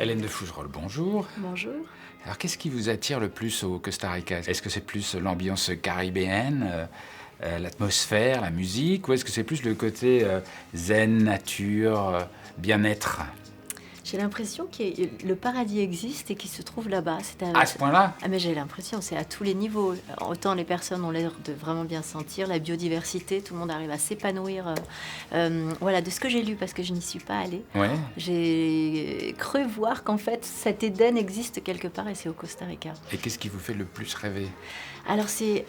Hélène de Fougerolles, bonjour. Bonjour. Alors, qu'est-ce qui vous attire le plus au Costa Rica? Est-ce que c'est plus l'ambiance caribéenne, l'atmosphère, la musique, ou est-ce que c'est plus le côté zen, nature, bien-être? J'ai l'impression que le paradis existe et qu'il se trouve là-bas. À ce point-là? Ah mais j'ai l'impression, c'est à tous les niveaux. Autant les personnes ont l'air de vraiment bien sentir, la biodiversité, tout le monde arrive à s'épanouir. Voilà, de ce que j'ai lu, parce que je n'y suis pas allée, Ouais. j'ai cru voir qu'en fait cet Éden existe quelque part et c'est au Costa Rica. Et qu'est-ce qui vous fait le plus rêver? Alors c'est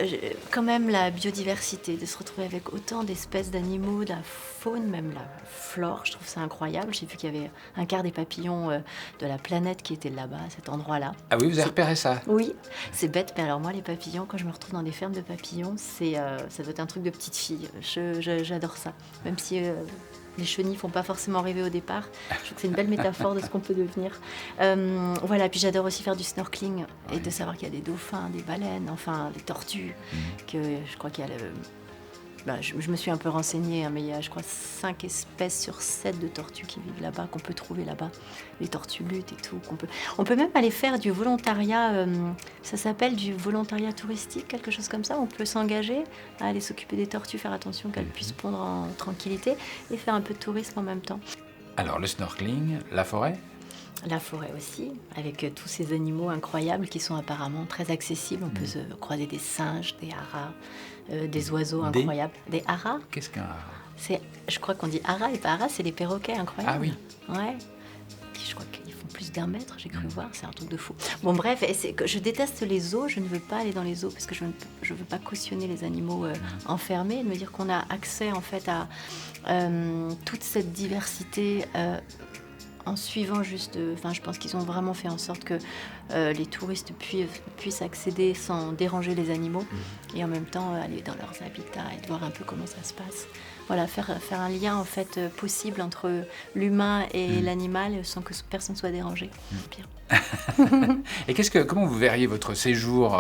quand même la biodiversité, de se retrouver avec autant d'espèces d'animaux, de la faune, même la flore, je trouve ça incroyable. J'ai vu qu'il y avait un quart des papillons de la planète qui étaient là-bas, à cet endroit-là. Ah oui, vous avez repéré ça? Oui, c'est bête, mais alors moi les papillons, quand je me retrouve dans des fermes de papillons, ça doit être un truc de petite fille. J'adore ça, même si les chenilles font pas forcément rêver au départ. Je trouve que c'est une belle métaphore de ce qu'on peut devenir. Voilà, puis j'adore aussi faire du snorkeling et de savoir qu'il y a des dauphins, des baleines, enfin des tortues, que je crois qu'il y a je me suis un peu renseignée, hein, mais il y a, je crois, 5 espèces sur 7 de tortues qui vivent là-bas, qu'on peut trouver là-bas. Les tortues luttes et tout. On peut même aller faire du volontariat, ça s'appelle du volontariat touristique, quelque chose comme ça. On peut s'engager à aller s'occuper des tortues, faire attention qu'elles puissent pondre en tranquillité et faire un peu de tourisme en même temps. Alors, le snorkeling, la forêt? La forêt aussi, avec tous ces animaux incroyables qui sont apparemment très accessibles. On peut se croiser des singes, des haras, des oiseaux incroyables. Des haras? Qu'est-ce qu'un hara? Je crois qu'on dit haras et pas haras, c'est les perroquets incroyables. Ah oui. Ouais. Je crois qu'ils font plus d'1 mètre, j'ai cru voir, c'est un truc de fou. Bon bref, je déteste les zoos, je ne veux pas aller dans les zoos parce que je ne veux pas cautionner les animaux enfermés, de me dire qu'on a accès en fait à toute cette diversité en suivant juste, je pense qu'ils ont vraiment fait en sorte que les touristes puissent accéder sans déranger les animaux et en même temps aller dans leurs habitats et de voir un peu comment ça se passe. Voilà, faire un lien en fait possible entre l'humain et l'animal sans que personne soit dérangé. Bien. Et comment vous verriez votre séjour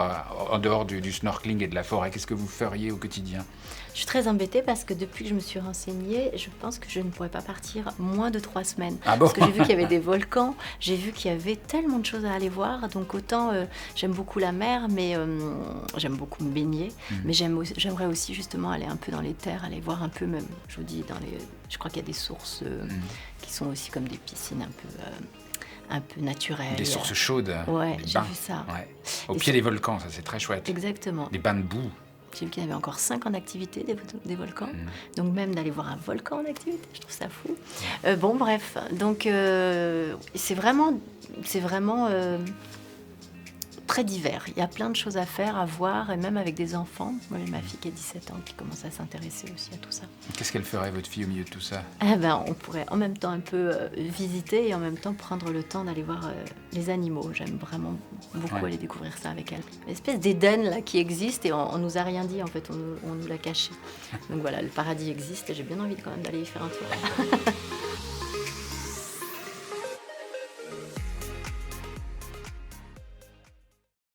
en dehors du snorkeling et de la forêt? Qu'est-ce que vous feriez au quotidien? Je suis très embêtée parce que depuis que je me suis renseignée, je pense que je ne pourrais pas partir moins de 3 semaines. Ah bon? Parce que j'ai vu qu'il y avait des volcans, j'ai vu qu'il y avait tellement de choses à aller voir. Donc autant j'aime beaucoup la mer, mais j'aime beaucoup me baigner. Mais j'aimerais aussi justement aller un peu dans les terres, aller voir un peu même, je vous dis, je crois qu'il y a des sources qui sont aussi comme des piscines un peu naturelles. Des sources chaudes. Ouais, des j'ai bains. vu ça. Ouais. Au pied des volcans, ça c'est très chouette. Exactement. Des bains de boue. J'ai vu qu'il y avait encore 5 en activité, des volcans. Donc même d'aller voir un volcan en activité, je trouve ça fou. Bon, bref. Donc c'est vraiment très divers. Il y a plein de choses à faire, à voir, et même avec des enfants. Moi, j'ai ma fille qui a 17 ans qui commence à s'intéresser aussi à tout ça. Qu'est-ce qu'elle ferait, votre fille, au milieu de tout ça? On pourrait en même temps un peu visiter et en même temps prendre le temps d'aller voir les animaux. J'aime vraiment beaucoup aller découvrir ça avec elle. Une espèce d'Éden là qui existe et on nous a rien dit en fait, on nous l'a caché. Donc voilà, le paradis existe et j'ai bien envie quand même d'aller y faire un tour.